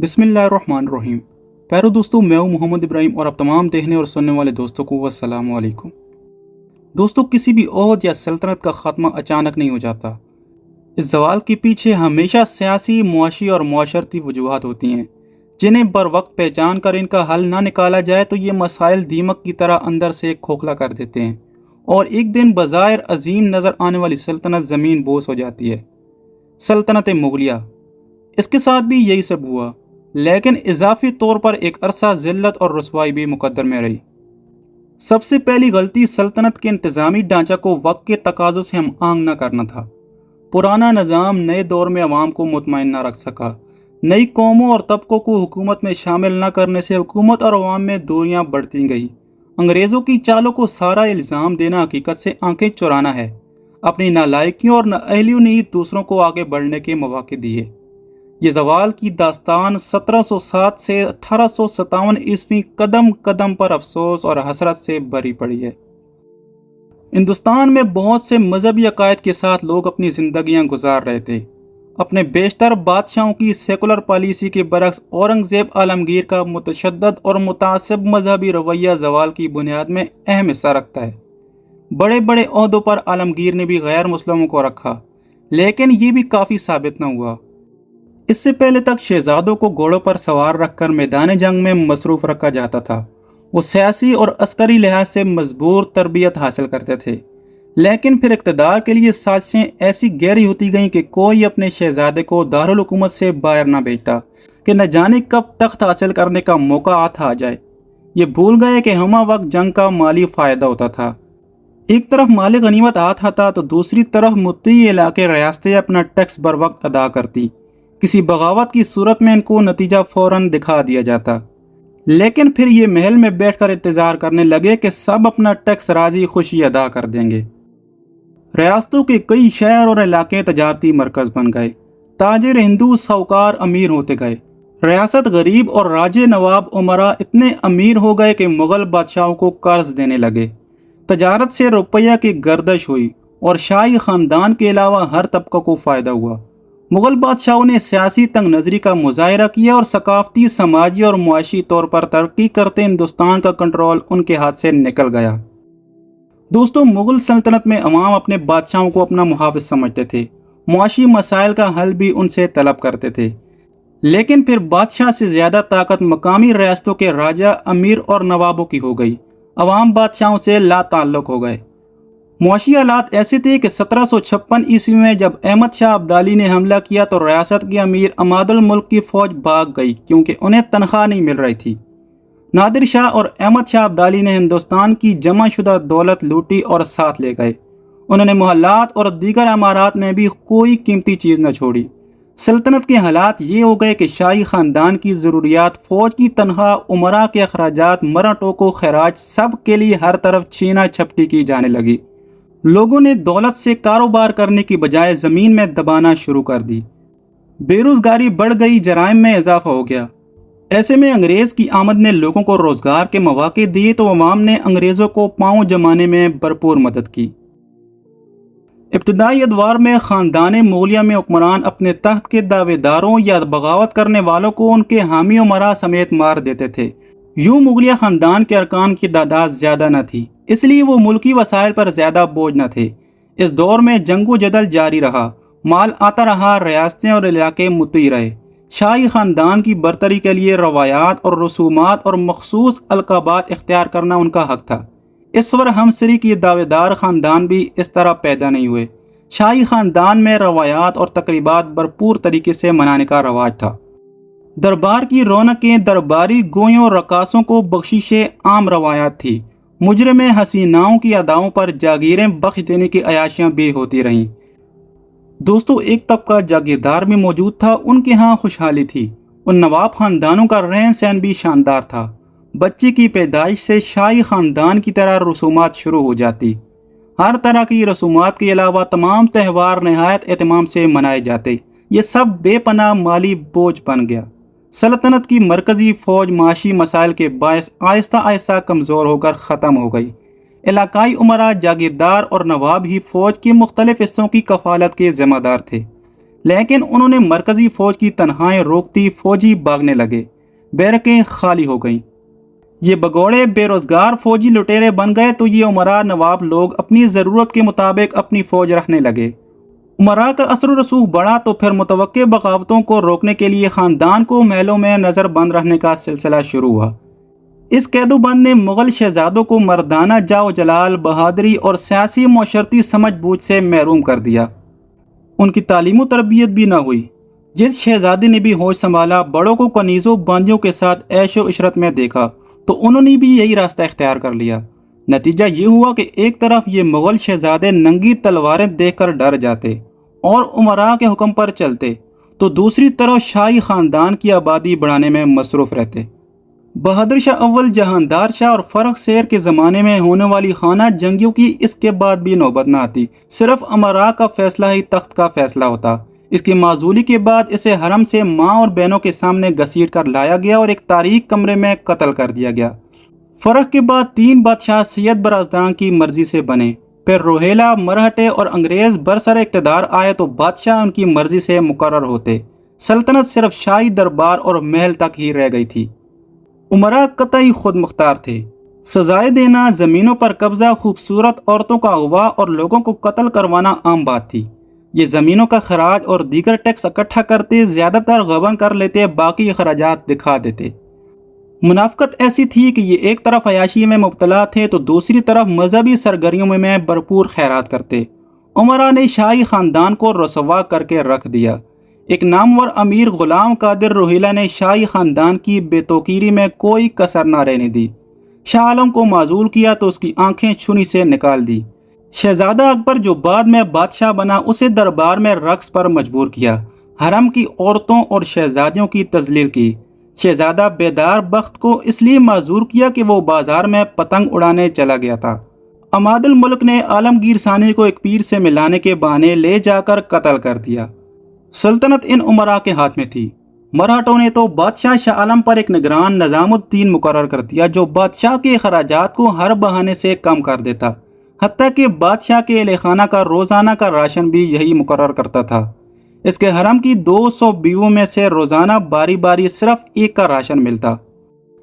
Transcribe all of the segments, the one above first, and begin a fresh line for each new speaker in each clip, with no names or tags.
بسم اللہ الرحمن الرحیم۔ پیارو دوستوں، میں ہوں محمد ابراہیم اور اب تمام دیکھنے اور سننے والے دوستوں کو السلام علیکم۔ دوستوں، کسی بھی عہد یا سلطنت کا خاتمہ اچانک نہیں ہو جاتا۔ اس زوال کے پیچھے ہمیشہ سیاسی، معاشی اور معاشرتی وجوہات ہوتی ہیں، جنہیں بر وقت پہچان کر ان کا حل نہ نکالا جائے تو یہ مسائل دیمک کی طرح اندر سے کھوکھلا کر دیتے ہیں اور ایک دن بظاہر عظیم نظر آنے والی سلطنت زمین بوس ہو جاتی ہے۔ سلطنت مغلیہ، اس کے ساتھ بھی یہی سب ہوا، لیکن اضافی طور پر ایک عرصہ ذلت اور رسوائی بھی مقدر میں رہی۔ سب سے پہلی غلطی سلطنت کے انتظامی ڈھانچہ کو وقت کے تقاضوں سے ہم آہنگ نہ کرنا تھا۔ پرانا نظام نئے دور میں عوام کو مطمئن نہ رکھ سکا۔ نئی قوموں اور طبقوں کو حکومت میں شامل نہ کرنے سے حکومت اور عوام میں دوریاں بڑھتی گئیں۔ انگریزوں کی چالوں کو سارا الزام دینا حقیقت سے آنکھیں چرانا ہے۔ اپنی نالائکیوں اور نااہلیوں نے ہی دوسروں کو آگے بڑھنے کے مواقع دیے۔ یہ زوال کی داستان 1707 سے 1857 عیسوی قدم قدم پر افسوس اور حسرت سے بھری پڑی ہے۔ ہندوستان میں بہت سے مذہبی عقائد کے ساتھ لوگ اپنی زندگیاں گزار رہے تھے۔ اپنے بیشتر بادشاہوں کی سیکولر پالیسی کے برعکس اورنگزیب عالمگیر کا متشدد اور متعصب مذہبی رویہ زوال کی بنیاد میں اہم حصہ رکھتا ہے۔ بڑے بڑے عہدوں پر عالمگیر نے بھی غیر مسلموں کو رکھا، لیکن یہ بھی کافی ثابت نہ ہوا۔ اس سے پہلے تک شہزادوں کو گھوڑوں پر سوار رکھ کر میدان جنگ میں مصروف رکھا جاتا تھا۔ وہ سیاسی اور عسکری لحاظ سے مضبوط تربیت حاصل کرتے تھے، لیکن پھر اقتدار کے لیے سازشیں ایسی گہری ہوتی گئیں کہ کوئی اپنے شہزادے کو دارالحکومت سے باہر نہ بھیجتا کہ نہ جانے کب تخت حاصل کرنے کا موقع ہاتھ آ جائے۔ یہ بھول گئے کہ ہمہ وقت جنگ کا مالی فائدہ ہوتا تھا۔ ایک طرف مال غنیمت ہاتھ آتا تو دوسری طرف متحد علاقے ریاستیں اپنا ٹیکس بر وقت ادا کرتی۔ کسی بغاوت کی صورت میں ان کو نتیجہ فوراً دکھا دیا جاتا، لیکن پھر یہ محل میں بیٹھ کر انتظار کرنے لگے کہ سب اپنا ٹیکس راضی خوشی ادا کر دیں گے۔ ریاستوں کے کئی شہر اور علاقے تجارتی مرکز بن گئے۔ تاجر ہندو ساہوکار امیر ہوتے گئے۔ ریاست غریب اور راجے نواب امراء اتنے امیر ہو گئے کہ مغل بادشاہوں کو قرض دینے لگے۔ تجارت سے روپیہ کی گردش ہوئی اور شاہی خاندان کے علاوہ ہر طبقہ کو فائدہ ہوا۔ مغل بادشاہوں نے سیاسی تنگ نظری کا مظاہرہ کیا اور ثقافتی، سماجی اور معاشی طور پر ترقی کرتے ہندوستان کا کنٹرول ان کے ہاتھ سے نکل گیا۔ دوستوں، مغل سلطنت میں عوام اپنے بادشاہوں کو اپنا محافظ سمجھتے تھے، معاشی مسائل کا حل بھی ان سے طلب کرتے تھے، لیکن پھر بادشاہ سے زیادہ طاقت مقامی ریاستوں کے راجا، امیر اور نوابوں کی ہو گئی۔ عوام بادشاہوں سے لا تعلق ہو گئے۔ معاشی حالات ایسے تھے کہ 1756 عیسوی میں جب احمد شاہ ابدالی نے حملہ کیا تو ریاست کے امیر عماد الملک کی فوج بھاگ گئی کیونکہ انہیں تنخواہ نہیں مل رہی تھی۔ نادر شاہ اور احمد شاہ ابدالی نے ہندوستان کی جمع شدہ دولت لوٹی اور ساتھ لے گئے۔ انہوں نے محلات اور دیگر عمارات میں بھی کوئی قیمتی چیز نہ چھوڑی۔ سلطنت کے حالات یہ ہو گئے کہ شاہی خاندان کی ضروریات، فوج کی تنخواہ، امراء کے اخراجات، مرہٹوں کو خراج، سب کے لیے ہر طرف چھینا چھپٹی کی جانے لگی۔ لوگوں نے دولت سے کاروبار کرنے کی بجائے زمین میں دبانا شروع کر دی۔ بے روزگاری بڑھ گئی، جرائم میں اضافہ ہو گیا۔ ایسے میں انگریز کی آمد نے لوگوں کو روزگار کے مواقع دیے تو عوام نے انگریزوں کو پاؤں جمانے میں بھرپور مدد کی۔ ابتدائی ادوار میں خاندان مغلیہ میں حکمران اپنے تخت کے دعوے داروں یا بغاوت کرنے والوں کو ان کے حامی امراء سمیت مار دیتے تھے۔ یوں مغلیہ خاندان کے ارکان کی تعداد زیادہ نہ تھی، اس لیے وہ ملکی وسائل پر زیادہ بوجھ نہ تھے۔ اس دور میں جنگ و جدل جاری رہا، مال آتا رہا، ریاستیں اور علاقے متحد رہے۔ شاہی خاندان کی برتری کے لیے روایات اور رسومات اور مخصوص القابات اختیار کرنا ان کا حق تھا۔ اس پر ہمسری کے دعوے دار خاندان بھی اس طرح پیدا نہیں ہوئے۔ شاہی خاندان میں روایات اور تقریبات بھرپور طریقے سے منانے کا رواج تھا۔ دربار کی رونقیں، درباری گویوں اور رقاصوں کو بخششیں عام روایات تھی۔ مجرم حسیناؤں کی اداؤں پر جاگیریں بخش دینے کی عیاشیاں بھی ہوتی رہیں۔ دوستو، ایک طبقہ جاگیردار بھی موجود تھا، ان کے ہاں خوشحالی تھی۔ ان نواب خاندانوں کا رہن سہن بھی شاندار تھا۔ بچے کی پیدائش سے شاہی خاندان کی طرح رسومات شروع ہو جاتی۔ ہر طرح کی رسومات کے علاوہ تمام تہوار نہایت اہتمام سے منائے جاتے۔ یہ سب بے پناہ مالی بوجھ بن گیا۔ سلطنت کی مرکزی فوج معاشی مسائل کے باعث آہستہ آہستہ کمزور ہو کر ختم ہو گئی۔ علاقائی امراء، جاگیردار اور نواب ہی فوج کے مختلف حصوں کی کفالت کے ذمہ دار تھے۔ لیکن انہوں نے مرکزی فوج کی تنہائی روکتی فوجی بھاگنے لگے، بیرکیں خالی ہو گئیں۔ یہ بگوڑے بے روزگار فوجی لٹیرے بن گئے تو یہ امراء نواب لوگ اپنی ضرورت کے مطابق اپنی فوج رکھنے لگے۔ امراء کا اثر و رسوخ بڑھا تو پھر متوقع بغاوتوں کو روکنے کے لیے خاندان کو محلوں میں نظر بند رکھنے کا سلسلہ شروع ہوا۔ اس قید و بند نے مغل شہزادوں کو مردانہ جاؤ جلال، بہادری اور سیاسی معاشرتی سمجھ بوجھ سے محروم کر دیا۔ ان کی تعلیم و تربیت بھی نہ ہوئی۔ جس شہزادے نے بھی ہوش سنبھالا، بڑوں کو کنیزوں باندیوں کے ساتھ عیش و عشرت میں دیکھا تو انہوں نے بھی یہی راستہ اختیار کر لیا۔ نتیجہ یہ ہوا کہ ایک طرف یہ مغل شہزادے ننگی تلواریں دیکھ کر ڈر جاتے اور امراء کے حکم پر چلتے، تو دوسری طرف شاہی خاندان کی آبادی بڑھانے میں مصروف رہتے۔ بہادر شاہ اول، جہاندار شاہ اور فرخ سیر کے زمانے میں ہونے والی خانہ جنگیوں کی اس کے بعد بھی نوبت نہ آتی، صرف امراء کا فیصلہ ہی تخت کا فیصلہ ہوتا۔ اس کی معزولی کے بعد اسے حرم سے ماں اور بہنوں کے سامنے گھسیٹ کر لایا گیا اور ایک تاریک کمرے میں قتل کر دیا گیا۔ فرخ کے بعد 3 بادشاہ سید برادران کی مرضی سے بنے، پھر روہیلہ، مرہٹے اور انگریز برسر اقتدار آئے تو بادشاہ ان کی مرضی سے مقرر ہوتے۔ سلطنت صرف شاہی دربار اور محل تک ہی رہ گئی تھی۔ امراء قطعی خود مختار تھے۔ سزائے دینا، زمینوں پر قبضہ، خوبصورت عورتوں کا اغوا اور لوگوں کو قتل کروانا عام بات تھی۔ یہ زمینوں کا خراج اور دیگر ٹیکس اکٹھا کرتے، زیادہ تر غبن کر لیتے، باقی اخراجات دکھا دیتے۔ منافقت ایسی تھی کہ یہ ایک طرف عیاشی میں مبتلا تھے تو دوسری طرف مذہبی سرگرمیوں میں بھرپور خیرات کرتے۔ امراء نے شاہی خاندان کو رسوا کر کے رکھ دیا۔ ایک نامور امیر غلام قادر روہیلہ نے شاہی خاندان کی بے توقیری میں کوئی کسر نہ رہنے دی۔ شاہ عالم کو معزول کیا تو اس کی آنکھیں چھری سے نکال دی۔ شہزادہ اکبر جو بعد میں بادشاہ بنا، اسے دربار میں رقص پر مجبور کیا، حرم کی عورتوں اور شہزادیوں کی تذلیل کی۔ شہزادہ بیدار بخت کو اس لیے معذور کیا کہ وہ بازار میں پتنگ اڑانے چلا گیا تھا۔ عماد الملک نے عالمگیر ثانی کو ایک پیر سے ملانے کے بہانے لے جا کر قتل کر دیا۔ سلطنت ان امراء کے ہاتھ میں تھی۔ مرہٹوں نے تو بادشاہ شاہ عالم پر ایک نگران نظام الدین مقرر کر دیا جو بادشاہ کے اخراجات کو ہر بہانے سے کم کر دیتا، حتیٰ کہ بادشاہ کے اہل خانہ کا روزانہ کا راشن بھی یہی مقرر کرتا تھا۔ اس کے حرم کی 200 بیووں میں سے روزانہ باری باری صرف ایک کا راشن ملتا۔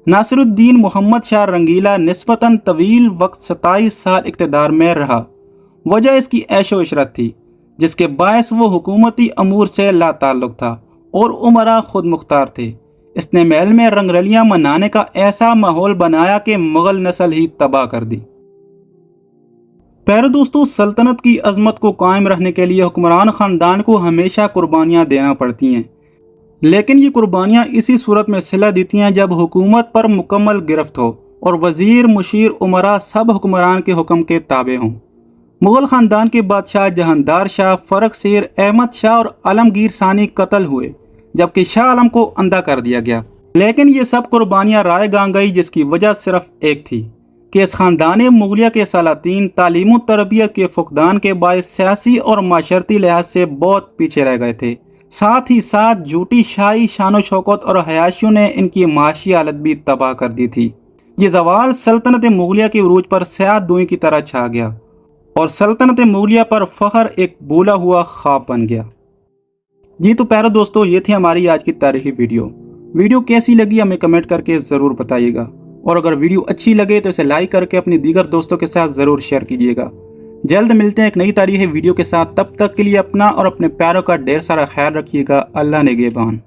ناصر الدین محمد شاہ رنگیلا نسبتاً طویل وقت 27 سال اقتدار میں رہا۔ وجہ اس کی عیش و عشرت تھی، جس کے باعث وہ حکومتی امور سے لا تعلق تھا اور امراء خود مختار تھے۔ اس نے محل میں رنگ رلیاں منانے کا ایسا ماحول بنایا کہ مغل نسل ہی تباہ کر دی۔ پیارے دوستو، سلطنت کی عظمت کو قائم رکھنے کے لیے حکمران خاندان کو ہمیشہ قربانیاں دینا پڑتی ہیں، لیکن یہ قربانیاں اسی صورت میں صلہ دیتی ہیں جب حکومت پر مکمل گرفت ہو اور وزیر، مشیر، امراء سب حکمران کے حکم کے تابع ہوں۔ مغل خاندان کے بادشاہ جہاندار شاہ، فرخ سیر، احمد شاہ اور عالمگیر ثانی قتل ہوئے، جبکہ شاہ عالم کو اندھا کر دیا گیا۔ لیکن یہ سب قربانیاں رائے گاں گئی، جس کی وجہ صرف ایک تھی کہ اس خاندان مغلیہ کے سلاطین تعلیم و تربیت کے فقدان کے باعث سیاسی اور معاشرتی لحاظ سے بہت پیچھے رہ گئے تھے۔ ساتھ ہی ساتھ جھوٹی شاہی شان و شوکت اور عیاشیوں نے ان کی معاشی حالت بھی تباہ کر دی تھی۔ یہ زوال سلطنت مغلیہ کے عروج پر سیاہ دوئیں کی طرح چھا گیا اور سلطنت مغلیہ پر فخر ایک بھولا ہوا خواب بن گیا۔ جی تو پیارے دوستو، یہ تھی ہماری آج کی تاریخی ویڈیو کیسی لگی ہمیں کمنٹ کر کے ضرور بتائیے گا، اور اگر ویڈیو اچھی لگے تو اسے لائک کر کے اپنی دیگر دوستوں کے ساتھ ضرور شیئر کیجیے گا۔ جلد ملتے ہیں ایک نئی تاریخی ویڈیو کے ساتھ، تب تک کے لیے اپنا اور اپنے پیاروں کا ڈھیر سارا خیال رکھیے گا۔ اللہ نگہبان۔